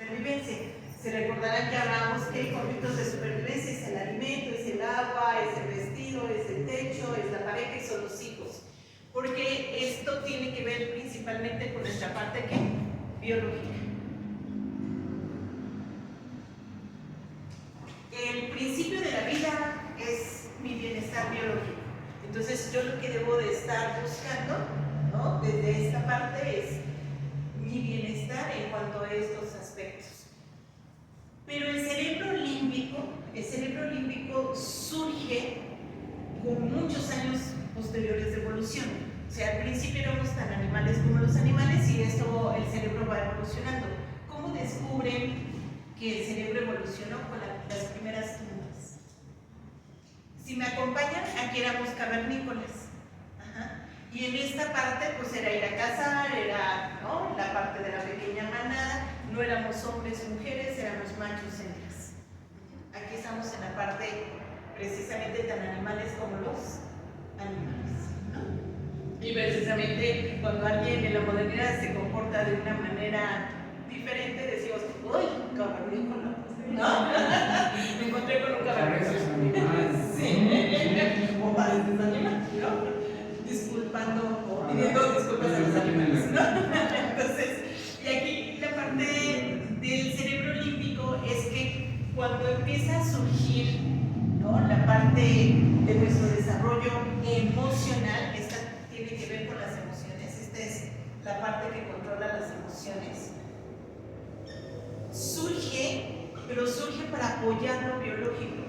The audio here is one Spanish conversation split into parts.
supervivencia. Se recordarán que hablamos que hay conflictos de supervivencia: es el alimento, es el agua, es el vestido, es el techo, es la pareja y son los hijos. Porque esto tiene que ver principalmente con nuestra parte ¿qué? Biológica. El principio de la vida es mi bienestar biológico. Entonces yo lo que debo de estar buscando, ¿no?, desde esta parte es mi bienestar en cuanto a estos aspectos. Pero el cerebro límbico surge con muchos años posteriores de evolución. O sea, al principio éramos tan animales como los animales y esto, el cerebro va evolucionando. ¿Cómo descubren que el cerebro evolucionó? Con las primeras tumbas. Si me acompañan, aquí éramos cavernícolas. Ajá. Y en esta parte, pues era ir a cazar, era, ¿no?, la parte de la pequeña manada. No éramos hombres o mujeres, éramos machos y hembras. Aquí estamos en la parte precisamente tan animales como los animales, ¿no? Y precisamente cuando alguien en la modernidad se comporta de una manera diferente, decimos, uy, cavernícola, ¿no? Me encontré con un cavernícola. Sí, o pareces animal, ¿no? Disculpando o pidiendo disculpas a los animales, ¿no? Entonces, y aquí la parte del cerebro límbico es que cuando empieza a surgir, ¿no?, la parte de nuestro desarrollo emocional, esta tiene que ver con las emociones, esta es la parte que controla las emociones, surge, pero surge para apoyar lo biológico,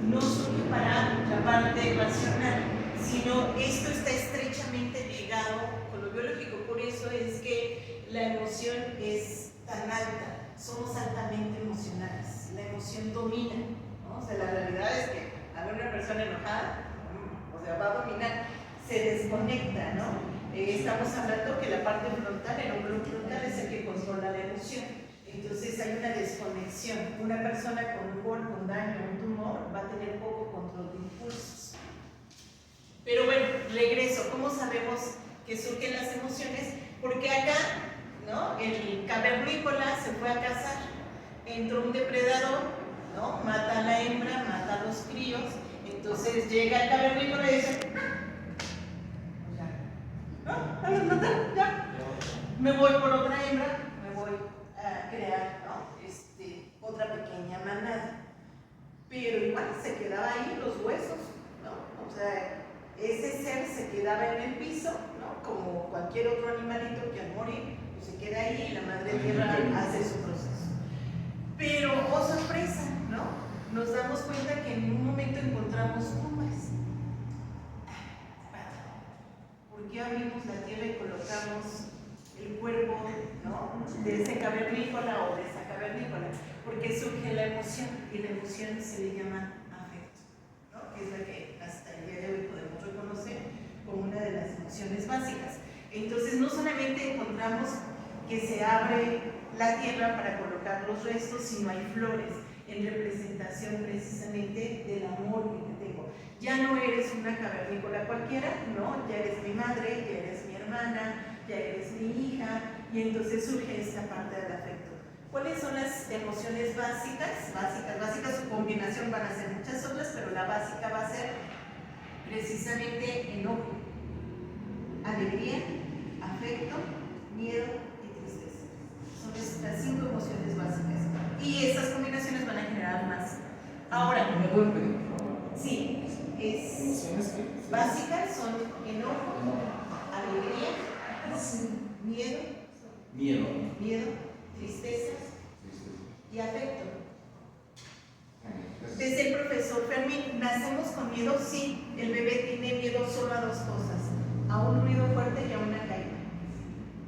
no surge para la parte racional, sino esto está estrechamente ligado con lo biológico. Por eso es que la emoción es tan alta, somos altamente emocionales, la emoción domina, ¿no? O sea, la realidad es que a ver una persona enojada, o sea, va a dominar, se desconecta, ¿no? Estamos hablando que la parte frontal, el hombro frontal es el que controla la emoción. Entonces hay una desconexión. Una persona con un golpe, un daño, un tumor va a tener poco control de impulsos. Pero bueno, regreso. ¿Cómo sabemos que surgen las emociones? Porque acá, ¿no?, el cavernícola se fue a cazar, entró un depredador, ¿no?, mata a la hembra, mata a los críos, entonces llega el cavernícola y dice, ya los mataron, ya, me voy por otra hembra, me voy a crear, ¿no?, otra pequeña manada. Pero igual se quedaba ahí los huesos, ¿no? O sea, ese ser se quedaba en el piso, ¿no?, como cualquier otro animalito que al morir pues se queda ahí y la madre tierra hace su proceso. Pero, oh sorpresa, ¿no?, nos damos cuenta que en un momento encontramos tumbas. ¿Por qué abrimos la tierra y colocamos el cuerpo, ¿no?, de ese cavernícola o de esa cavernícola? Porque surge la emoción, y la emoción se le llama afecto, ¿no?, que es la que hasta el día de hoy podemos reconocer como una de las emociones básicas. Entonces no solamente encontramos que se abre la tierra para colocar los restos, sino hay flores en representación precisamente del amor que tengo. Ya no eres una cavernícola cualquiera, ¿no?, ya eres mi madre, ya eres mi hermana, ya eres mi hija, y entonces surge esta parte del afecto. ¿Cuáles son las emociones básicas? Básicas, su combinación van a ser muchas otras, pero la básica va a ser precisamente enojo, alegría, afecto, miedo y tristeza. Son estas 5 emociones básicas. Y estas combinaciones van a generar más. Ahora, ¿me pueden pedir? sí, ¿Emociones qué? básicas son enojo, alegría, miedo, tristeza y afecto. Desde el profesor Fermín, ¿nacemos con miedo? Sí, el bebé tiene miedo solo a 2 cosas, a un ruido fuerte y a una caída.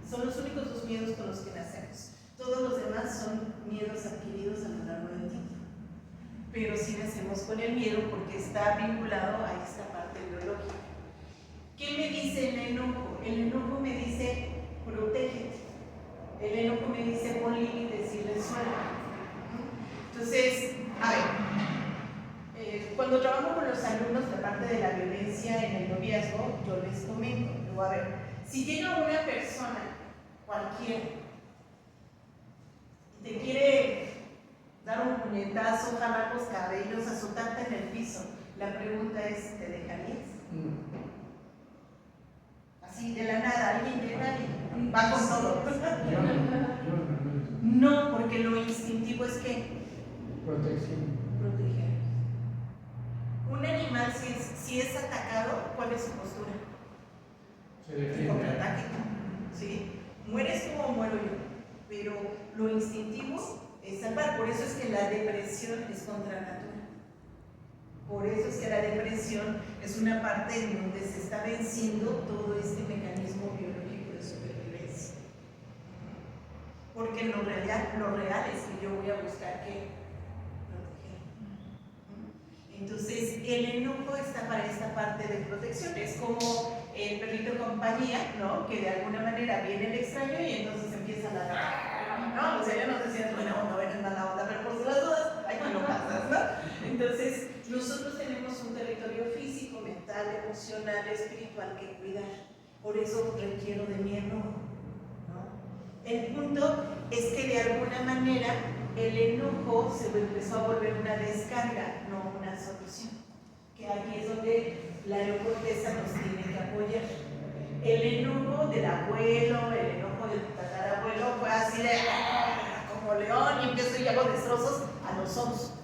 Son los únicos 2 miedos con los que nacemos. Todos los demás son miedos adquiridos a lo largo del tiempo. Pero sí nacemos con el miedo porque está vinculado a esta parte biológica. ¿Qué me dice el enojo? El enojo me dice, protégete. El enojo me dice, pon límites y resuelve. Entonces, a ver, cuando trabajo con los alumnos la parte de la violencia en el noviazgo, yo les comento, digo, a ver, si llega una persona cualquiera y te quiere mentazo, jalapos, cabellos, azotarte en el piso. La pregunta es, ¿te dejarías? Así, de la nada, alguien llega y va con todo. No, porque lo instintivo es que Protección. proteger. Un animal, si es atacado, ¿cuál es su postura? Se defiende. Contraataque. ¿Sí? Mueres tú o muero yo. Pero lo instintivo es salvar. Por eso es que la depresión es contra natura. Por eso es que la depresión es una parte en donde se está venciendo todo este mecanismo biológico de supervivencia. Porque lo real es que yo voy a buscar que proteger. Entonces, el enojo está para esta parte de protección. Es como el perrito compañía, ¿no? Que de alguna manera viene el extraño y entonces empieza a ladrar. No, o sea, ya no te sientes buena onda, ven en mala onda, pero por si las dudas, aquí no pasas, ¿no? Entonces, nosotros tenemos un territorio físico, mental, emocional, espiritual que cuidar. Por eso requiero de mi enojo, ¿no? El punto es que de alguna manera el enojo se empezó a volver una descarga, no una solución. Que aquí es donde la neocorteza nos tiene que apoyar. El enojo del abuelo, el enojo del tatarabuelo fue así de como león y empiezo y hago destrozos a los ojos,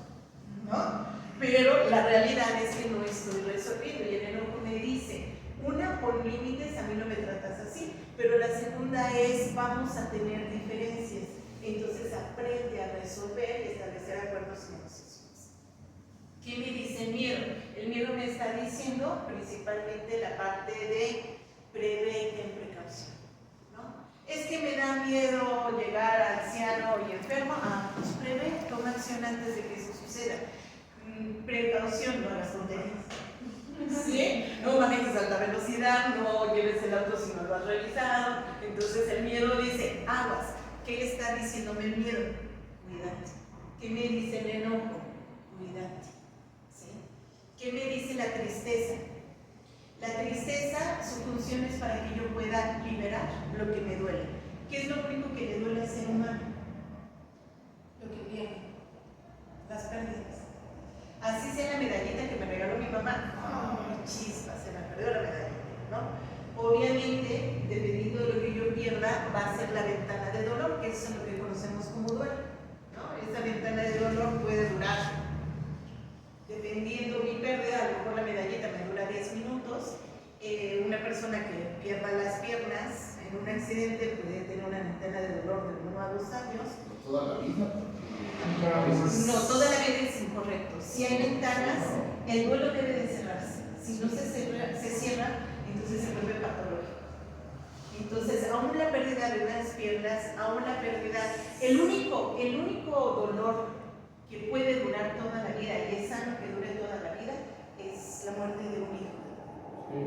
¿no? Pero la realidad es que no estoy resolviendo y el enojo me dice, una, por límites, a mí no me tratas así, pero la segunda es, vamos a tener diferencias. Entonces aprende a resolver y establecer acuerdos y negociaciones. ¿Qué me dice el miedo? El miedo me está diciendo principalmente la parte de prevé y ten precaución, ¿no? Es que me da miedo llegar anciano y enfermo. Ah, pues prevé, toma acción antes de que eso suceda. Precaución, no hagas tonterías. ¿Sí? No manejes a alta velocidad, no lleves el auto si no lo has revisado. Entonces el miedo dice, aguas. ¿Qué está diciéndome el miedo? Cuídate. ¿Qué me dice el enojo? Cuídate. ¿Sí? ¿Qué me dice la tristeza? La tristeza, su función es para que yo pueda liberar lo que me duele. ¿Qué es lo único que le duele al ser humano? Lo que pierde. Las pérdidas. Así sea la medallita que me regaló mi mamá. ¡Oh, chispa! Se me perdió la medallita, ¿no? Obviamente, dependiendo de lo que yo pierda, va a ser la ventana de dolor, que es lo que conocemos como duelo, ¿no? Esta ventana de dolor puede durar, dependiendo mi pérdida, a lo mejor la medallita me dura 10 minutos. Una persona que pierda las piernas en un accidente puede tener una ventana de dolor de 1 a 2 años. Toda la vida. No, toda la vida es incorrecto. Si hay ventanas, el duelo debe de cerrarse. Si no se cierra, entonces se vuelve patológico. Entonces, aún la pérdida de unas piernas, aún la pérdida, el único dolor que puede durar toda la vida y es sano que dure toda la vida es la muerte de un hijo.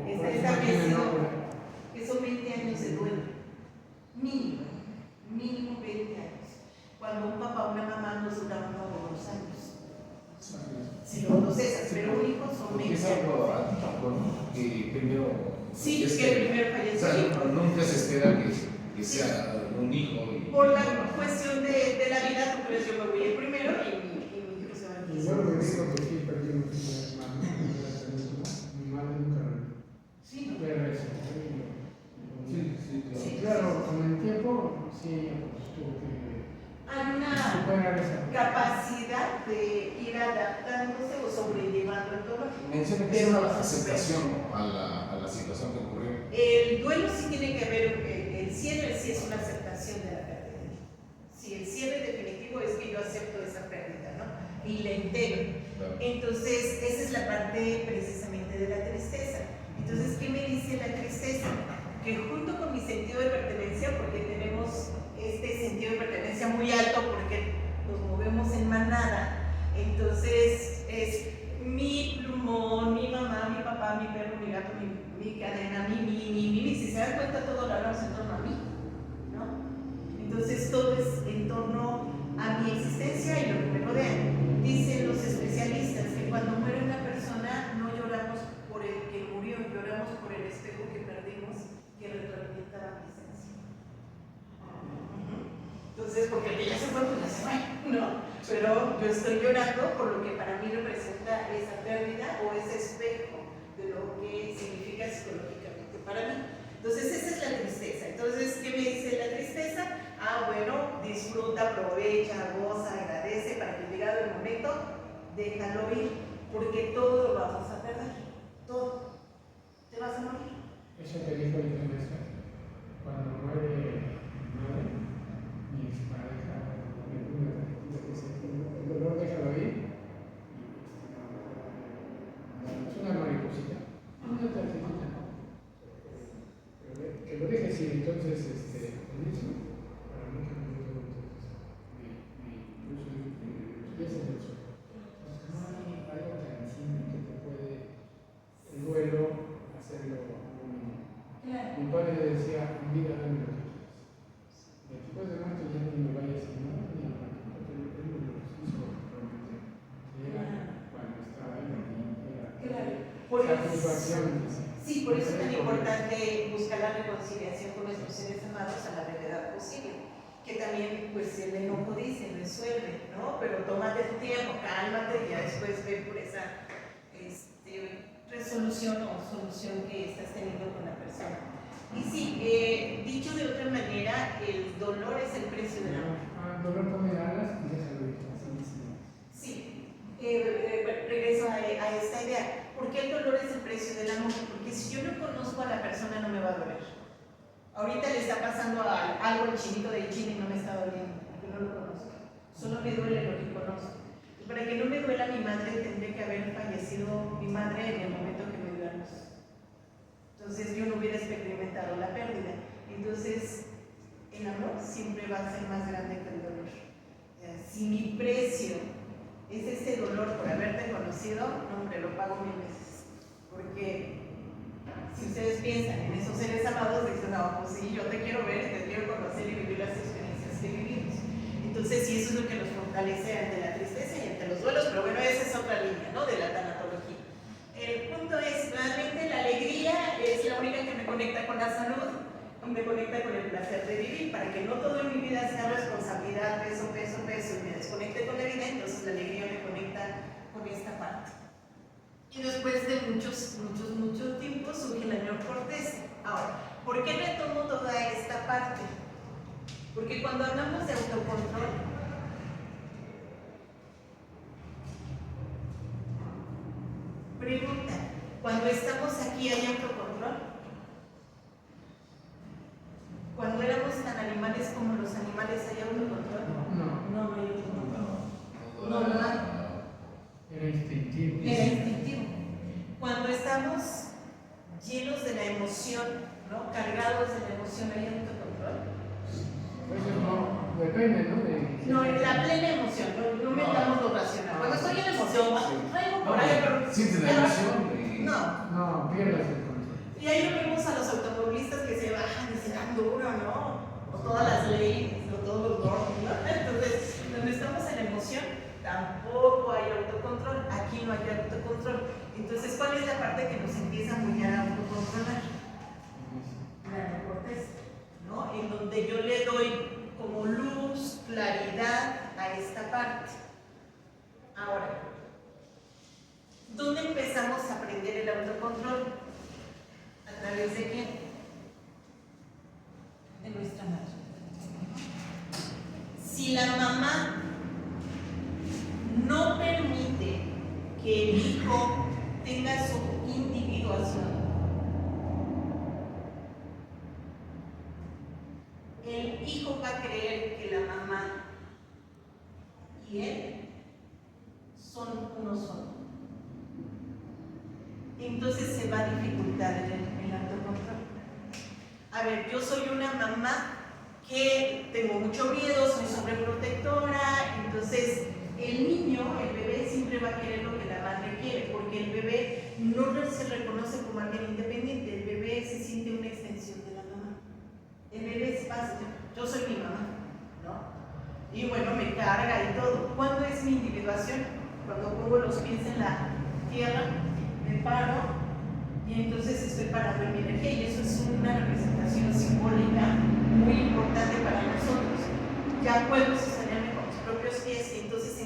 Está establecido que son 20 años de duelo. Mínimo 20 años. Cuando un papá o una mamá nos dura 1 o 2 años. Si lo procesas, pero un hijo son 20 años. Es algo atípico, ¿no? Que primero. Sí, que primero fallece el hijo. Nunca se espera que sea un hijo. Por la cuestión de la vida, tú crees yo me voy el primero y mi hijo se va a Y yo lo que digo que sí perdimos una hermana, mi madre nunca Sí, ¿no? pero eso. Sí, Claro, con el tiempo, sí, ella pues tuvo que hay una superar esa. capacidad de ir adaptándose o sobrellevando el dolor. Menciona que es una aceptación a la situación que ocurrió. El duelo sí tiene que ver, el cierre sí es una aceptación de la pérdida. Si el cierre definitivo es que yo acepto esa pérdida, ¿no? Y la integro. Claro. Entonces, esa es la parte precisamente de la tristeza. Entonces, ¿qué me dice la tristeza? Que junto con mi sentido de pertenencia, porque tenemos este sentido de pertenencia muy alto porque nos movemos en manada, entonces es mi plumón, mi mamá, mi papá, mi perro, mi gato, mi cadena, mi, si se dan cuenta todo lo hablamos en torno a mí, ¿no? Entonces todo es en torno a mi existencia y lo que me rodea. Dicen los especialistas que cuando muere una persona no lloramos por el que murió, lloramos por el espejo que perdimos que retroalimenta mi esencia. Entonces, porque el que ya se fue, pues ya se fue, ¿no? Pero pero yo estoy llorando por lo que para mí representa esa pérdida o ese espejo de lo que significa psicológicamente para mí. Entonces esa es la tristeza. Entonces, ¿qué me dice la tristeza? Bueno, disfruta, aprovecha, goza, agradece para que llegado el momento, déjalo ir, porque todo lo vamos a perder, todo, te vas a morir. Eso que dijo el profesor, cuando muere mi madre, mi expareja, me dio una tarjetita que dice, el dolor déjalo ir, y es una mariposita, una tarjetita, pero que lo dejes ir. Entonces, con eso, para mí que me dio yo soy pies en el suelo. Entonces, no hay algo tan simple que te puede el duelo hacerlo a un niño. Claro. Mi padre decía, en vida dame lo que quieras. Después de muerto ya ni me vayas a nada, ni a porque él me lo hizo realmente. Era cuando estaba en la niña, era satisfacción. Sí, por eso es tan importante buscar la reconciliación con nuestros seres amados a la brevedad posible. Que también, pues, el enojo dice, resuelve, ¿no? Pero tómate tu tiempo, cálmate y ya después ve por esa resolución o solución que estás teniendo con la persona. Y sí, dicho de otra manera, el dolor es el precio del amor. El dolor come alas y déjalo ir, así dice. Sí, regreso a esta idea. ¿Por qué el dolor es el precio del amor? Porque si yo no conozco a la persona no me va a doler. Ahorita le está pasando algo al chinito del chino y no me está doliendo, porque no lo conozco. Solo me duele lo que conozco. Y para que no me duela mi madre, tendría que haber fallecido mi madre en el momento que me dio a luz. Entonces yo no hubiera experimentado la pérdida. Entonces, el amor siempre va a ser más grande que el dolor. Si mi precio es ese dolor por haberte conocido, no, hombre, lo pago 1000 veces. Porque si ustedes piensan en esos seres amados, dicen, no, pues sí, yo te quiero ver, te quiero conocer y vivir las experiencias que vivimos. Entonces, sí, eso es lo que nos fortalece ante la tristeza y ante los duelos, pero bueno, esa es otra línea, ¿no?, de la tanatología. El punto es, realmente la alegría es la única que me conecta con la salud y me conecta con el placer de vivir, para que no todo en mi vida sea responsabilidad, peso, y me desconecte con la vida. Entonces la alegría me conecta con esta parte. Y después de muchos tiempos surge el amor cortés. Ahora, ¿por qué retomo toda esta parte? Porque cuando hablamos de autocontrol, pregunta, ¿cuando estamos aquí hay autocontrol? Cuando éramos tan animales como los animales, ¿hay autocontrol? No hay autocontrol. No hay. Era instintivo. Era instintivo. Cuando estamos llenos de la emoción, ¿no?, cargados de la emoción, ¿hay autocontrol? Pues no, depende, ¿no? No, en la plena emoción, no metamos lo racional. Cuando estoy en emoción, traigo por ahí, pero. Siente la emoción y. No, pierdas el control. Y ahí lo vemos a los automovilistas que se bajan y se dan duro, ¿no? O todas las leyes, o todos los gordos, ¿no? Entonces, donde estamos en la emoción, tampoco hay autocontrol. Aquí no hay autocontrol. Entonces, ¿cuál es la parte que nos empieza muy a autocontrolar? La neocorteza, ¿no? En donde yo le doy como luz, claridad a esta parte. Ahora, ¿dónde empezamos a aprender el autocontrol? ¿A través de quién? De nuestra madre. Si la mamá no permite que el hijo tenga su individuación, el hijo va a creer que la mamá y él son uno solo. Entonces se va a dificultar el autocontrol. A ver, yo soy una mamá que tengo mucho miedo, soy sobreprotectora, entonces el niño, el bebé, siempre va a querer lo que la madre quiere, porque el bebé no se reconoce como alguien independiente, el bebé se siente una extensión de la mamá. El bebé es fácil, yo soy mi mamá, ¿no? Y bueno, me carga y todo. ¿Cuándo es mi individuación? Cuando pongo los pies en la tierra, me paro y entonces estoy parando en mi energía, y eso es una representación simbólica muy importante para nosotros. Ya puedo sostenerme con mis propios pies y entonces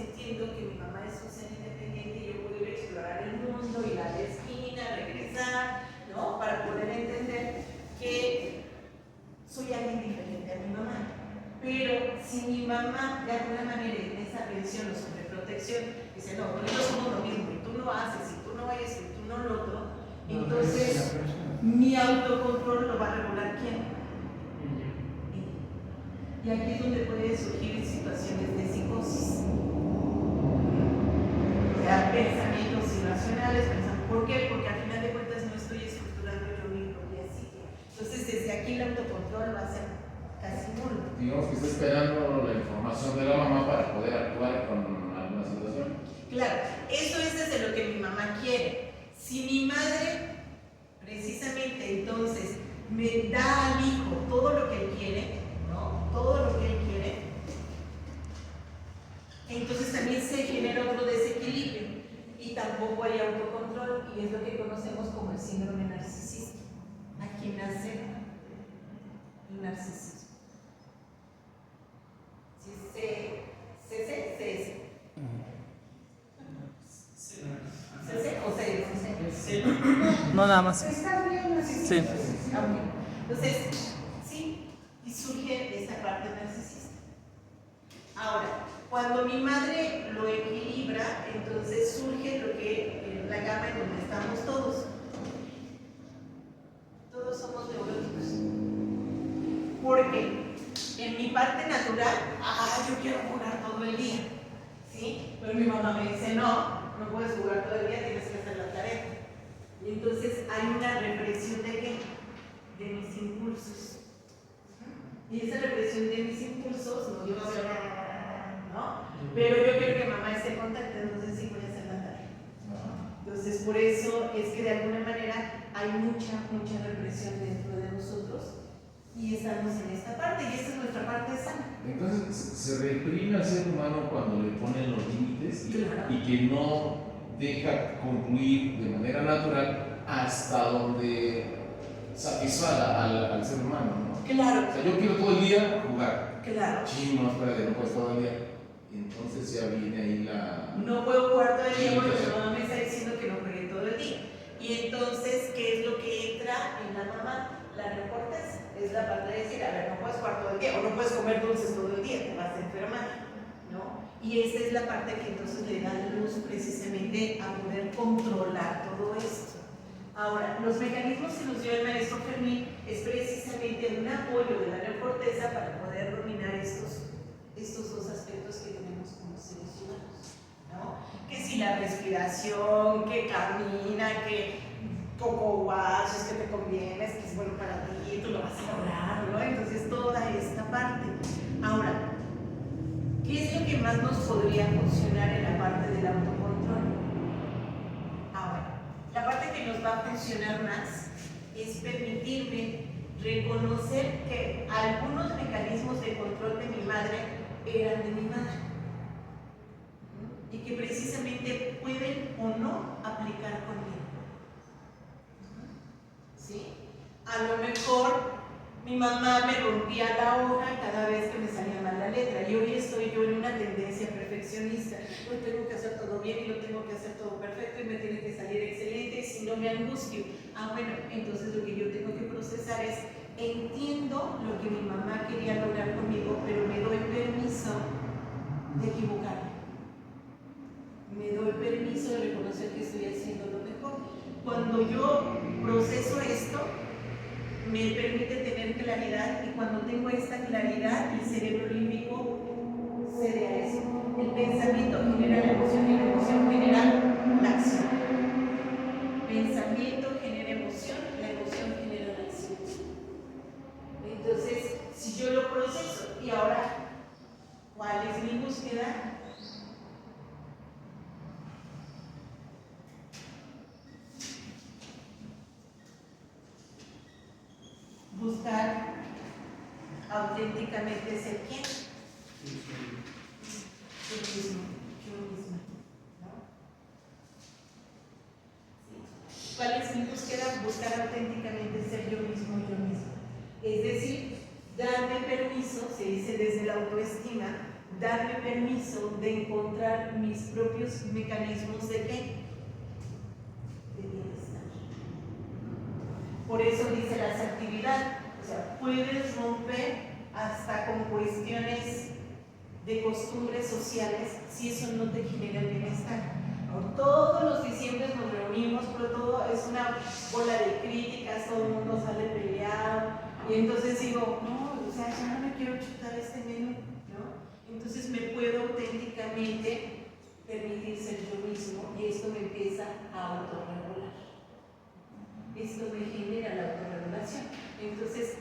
de alguna manera en esa atención o sobreprotección dice, no, tú y yo somos lo mismo, y tú no haces, y tú no vayas, y tú no lo otro, entonces mi autocontrol lo va a regular ¿quién? Y aquí es donde pueden surgir situaciones de psicosis. O sea, pensamientos irracionales, ¿por qué? Porque al final de cuentas no estoy estructurando yo mi propia psique. Entonces, desde aquí el autocontrol va a ser casi nulo. Digamos que está esperando la información de la mamá para poder actuar con alguna situación. Claro, eso es desde lo que mi mamá quiere. Si mi madre, precisamente entonces, me da al hijo todo lo que él quiere, ¿no? Todo lo que él quiere, entonces también se genera otro desequilibrio y tampoco hay autocontrol, y es lo que conocemos como el síndrome narcisista. Aquí nace el narcisismo. No, nada más. ¿Está bien? Sí. Entonces, sí, y surge esta parte narcisista. Ahora, cuando mi madre lo equilibra, entonces surge lo que la gama en donde estamos todos. Todos somos neuróticos. Porque en mi parte natural, yo quiero jugar todo el día, ¿sí? Pero mi mamá me dice, no puedes jugar todo el día, tienes que hacer la tarea. Y entonces hay una represión ¿de qué? De mis impulsos. Y esa represión de mis impulsos no lleva a ser, ¿no? Pero yo quiero que mamá esté contenta, entonces sí voy a hacer la tarea. Entonces por eso es que de alguna manera hay mucha represión dentro de nosotros y estamos en esta parte, y esta es nuestra parte sana. Entonces se reprime al ser humano cuando le ponen los límites y que no deja concluir de manera natural hasta donde satisfaga al ser humano, ¿no? Claro. O sea, yo quiero todo el día jugar. Claro. Sí, no, espérate, no puedes todo el día. Entonces ya viene ahí la... No puedo jugar todo el día porque mi mamá me está diciendo que no juegue todo el día. Y entonces, ¿qué es lo que entra en la mamá? La reportes. Es la parte de decir, a ver, no puedes jugar todo el día, o no puedes comer dulces todo el día, te vas a enfermar, ¿no? Y esta es la parte que entonces le da luz precisamente a poder controlar todo esto. Ahora, los mecanismos que nos dio el maestro Fermín es precisamente un apoyo de la neocorteza para poder dominar estos dos aspectos que tenemos como seres humanos, ¿no? Que si la respiración, que camina, que coco wash, es que te conviene, es que es bueno para ti, tú lo vas a lograr, ¿no? Entonces toda esta parte. Ahora, ¿qué es lo que más nos podría funcionar en la parte del autocontrol? Ahora, la parte que nos va a funcionar más es permitirme reconocer que algunos mecanismos de control de mi madre eran de mi madre, ¿no? Y que precisamente pueden o no aplicar conmigo, ¿sí? A lo mejor mi mamá me rompía la hoja cada vez que me salía mal la letra, y hoy estoy yo en una tendencia perfeccionista. Yo tengo que hacer todo bien y lo tengo que hacer todo perfecto y me tiene que salir excelente, y si no me angustio. Bueno, entonces lo que yo tengo que procesar es, entiendo lo que mi mamá quería lograr conmigo, pero me doy permiso de equivocarme. Me doy permiso de reconocer que estoy haciendo lo mejor. Cuando yo proceso esto, me permite tener claridad, y cuando tengo esta claridad, el cerebro límbico cede a eso. El pensamiento genera la emoción y la emoción genera la acción. Pensamiento genera emoción, la emoción genera la acción. Entonces, si yo lo proceso, y ahora, ¿cuál es mi búsqueda? Buscar auténticamente ser quién. Yo mismo, ¿no? Sí. ¿Cuál es mi búsqueda? Buscar auténticamente ser yo mismo. Es decir, darme permiso, se dice desde la autoestima, darme permiso de encontrar mis propios mecanismos de qué? De bienestar. Por eso dice la asertividad, o sea, puedes romper hasta con cuestiones de costumbres sociales si eso no te genera el bienestar. Todos los diciembres nos reunimos, pero todo es una bola de críticas, todo el mundo sale peleado, y entonces digo, no, o sea, ya no me quiero chutar este menú, ¿no? Entonces me puedo auténticamente permitir ser yo mismo, y esto me empieza a autorregular. Esto me genera la autorregulación. Entonces,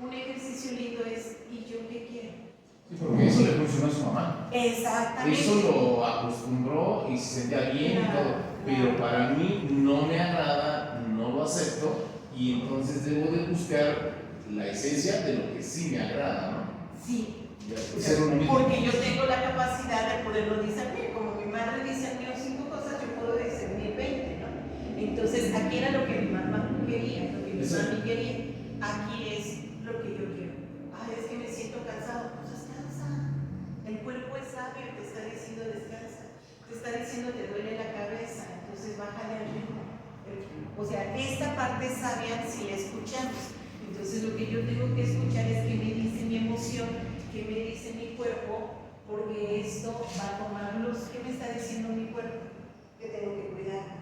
un ejercicio lindo es, ¿y yo qué quiero? Sí, porque eso le funcionó a su mamá. Exactamente. Eso lo acostumbró y se sentía bien y todo. Pero para mí no me agrada, no lo acepto y entonces debo de buscar la esencia de lo que sí me agrada, ¿no? Sí. Ser uno mismo. Porque yo tengo la capacidad de poderlo discernir. Como mi madre discernió 5 cosas, yo puedo discernir 20, ¿no? Entonces, aquí era lo que mi mamá quería, lo que mi mami quería. Aquí es lo que yo quiero. Ay, es que me siento cansado. Pues descansa. El cuerpo es sabio, te está diciendo descansa. Te está diciendo te duele la cabeza, entonces bájale al ritmo. O sea, esta parte sabia si la escuchamos. Entonces lo que yo tengo que escuchar es qué me dice mi emoción, qué me dice mi cuerpo, porque esto va a tomar luz. ¿Qué me está diciendo mi cuerpo? Que tengo que cuidar.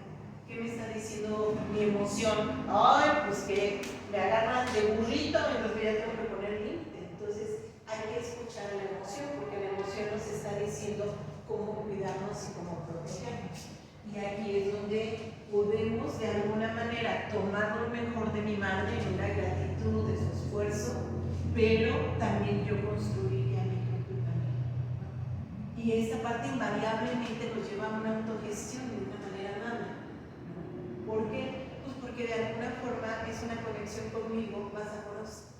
¿Qué me está diciendo mi emoción? Ay, pues que me agarran de burrito, entonces ya tengo que poner límite. Entonces hay que escuchar a la emoción, porque la emoción nos está diciendo cómo cuidarnos y cómo protegernos. Y aquí es donde podemos de alguna manera tomar lo mejor de mi madre en una gratitud de su esfuerzo, pero también yo construiría mi propio camino. Y esta parte invariablemente nos lleva a una autogestión de una manera amable. ¿Por qué? Pues porque de alguna forma es una conexión conmigo más amorosa.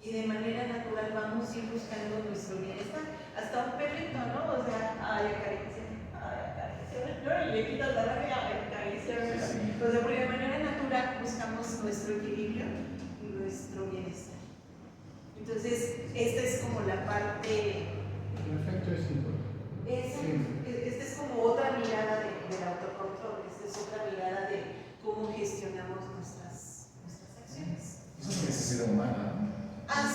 Y de manera natural vamos a ir buscando nuestro bienestar. Hasta un perrito, ¿no? O sea, ay, acaricia, ¿no? Y le quitas la rabia, acaricia. O sea, porque de manera natural buscamos nuestro equilibrio y nuestro bienestar. Entonces, esta es como la parte. El efecto es importante. Esta es como otra mirada del autocontrol, esta es otra mirada de cómo gestionamos nuestras acciones. Eso es una necesidad humana, ¿no? Ah,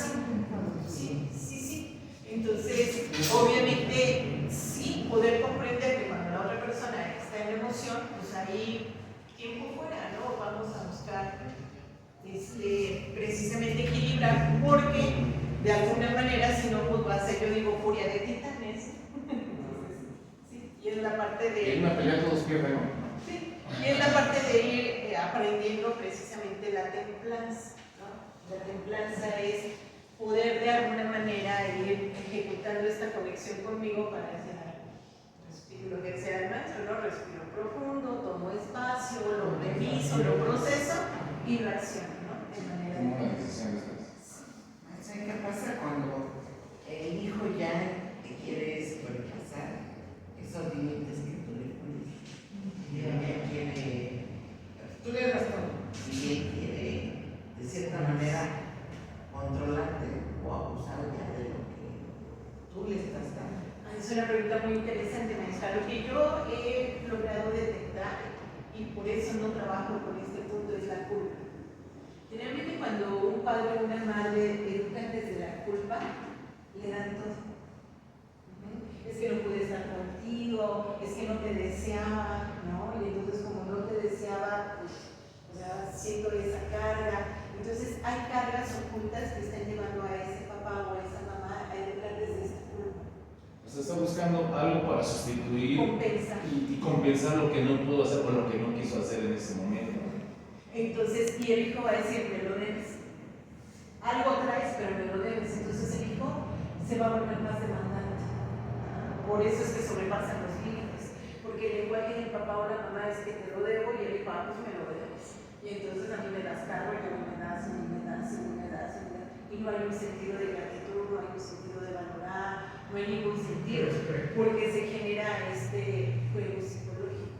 sí. Entonces, obviamente, sí, poder comprender que cuando la otra persona está en emoción, pues ahí, tiempo fuera, ¿no? Vamos a buscar precisamente equilibrar, porque de alguna manera, si no, pues va a ser, yo digo, furia de titanes. Sí, y es la parte de. En una pelea todos pierden, ¿no? Sí, y es la parte de ir aprendiendo precisamente la templanza, ¿no? La templanza es poder de alguna manera ir ejecutando esta conexión conmigo para hacer algo. Respiro, lo que sea el maestro, ¿no? Respiro profundo, tomo espacio, lo reviso, lo proceso y lo acciono, ¿no? De manera Como una decisión después. ¿Qué pasa cuando el hijo ya te quiere sobrepasar esos límites que tú le pones? Y él ya quiere, tú le das todo, y él quiere, de cierta manera, controlarte o abusar ya de lo que tú le estás dando. Es una pregunta muy interesante, maestra. Lo que yo he logrado detectar, y por eso no trabajo con este punto, es la culpa. Generalmente cuando un padre o una madre educan desde la culpa, le dan todo. Es que no pude estar contigo, es que no te deseaba, ¿no? Y entonces como no te deseaba, pues, o sea, siento esa carga. Entonces hay cargas ocultas que están llevando a ese papá o a esa mamá a educar desde esta culpa. O sea, está buscando algo para sustituir y compensar lo que no pudo hacer o lo que no quiso hacer en ese momento. Entonces, y el hijo va a decir, me lo debes. Algo traes, pero me lo debes. Entonces el hijo se va a volver más demandante. Por eso es que sobrepasan los límites. Porque el lenguaje del papá o la mamá es que te lo debo y el hijo, pues me lo debes. Y entonces a mí me das cargo y a mí me das, y me das, y me das, y me das. Y no hay un sentido de gratitud, no hay un sentido de valorar, no hay ningún sentido. Porque se genera este juego psicológico.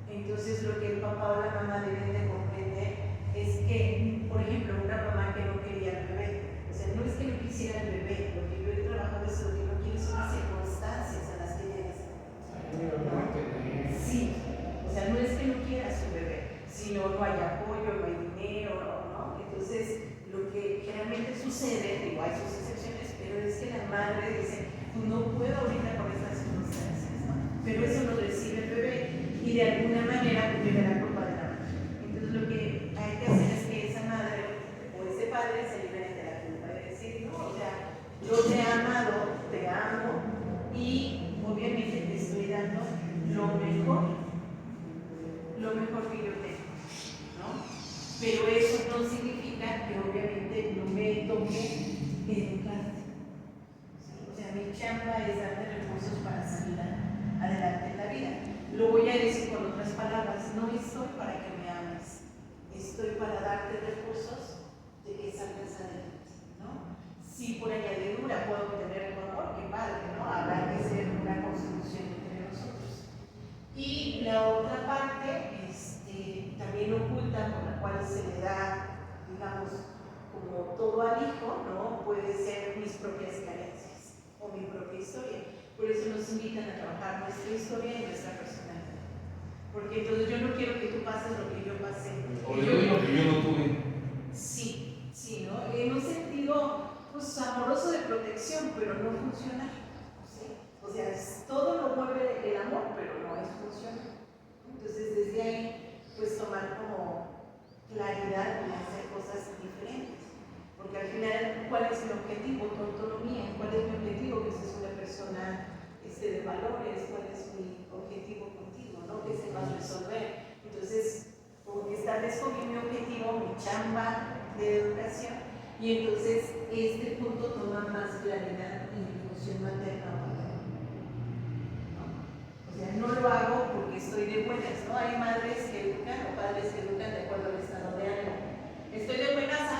Entonces lo que el papá o la mamá deben de comprender es que, por ejemplo, una mamá que no quería al bebé, o sea, no es que no quisiera al bebé, lo que yo he trabajado es lo que no quiere son las circunstancias a las que llegas. Sí, o sea, no es que no quiera a su bebé, sino no hay apoyo, no hay dinero, ¿no? Entonces, lo que generalmente sucede, digo, hay sus excepciones, pero es que la madre dice, no puedo lo mejor que yo tengo, ¿no? Pero eso no significa que obviamente no me toque educarte. ¿Sí? O sea, mi chamba es darte recursos para salir adelante en la vida. Lo voy a decir con otras palabras, no estoy para que me ames, estoy para darte recursos de que salgas adelante, ¿no? Si por añadidura puedo obtener tu amor, qué padre, ¿no? Habrá que ser una constitución entre nosotros. Y la otra parte, también oculta, por la cual se le da, digamos, como todo al hijo, ¿no? Puede ser mis propias carencias o mi propia historia. Por eso nos invitan a trabajar nuestra historia y nuestra personalidad. Porque entonces yo no quiero que tú pases lo que yo pasé. O le doy lo que yo no tuve. Sí, sí, ¿no? En un sentido, pues, amoroso de protección, pero no funcional. ¿Sí? O sea, todo lo mueve el amor, pero no es funcional. Entonces, desde ahí, pues, tomar como claridad y hacer cosas diferentes. Porque al final, ¿cuál es mi objetivo? Tu autonomía. ¿Cuál es mi objetivo? Que seas una persona de valores. ¿Cuál es mi objetivo contigo? ¿No? Que sepas resolver. Entonces, como que establezco bien mi objetivo, mi chamba de educación, y entonces este punto toma más claridad en mi función materna o paterna. ¿No? O sea, no lo hago porque estoy de buenas, ¿no? Hay madres que educan o padres que educan de acuerdo al estado de ánimo. Estoy de buenas,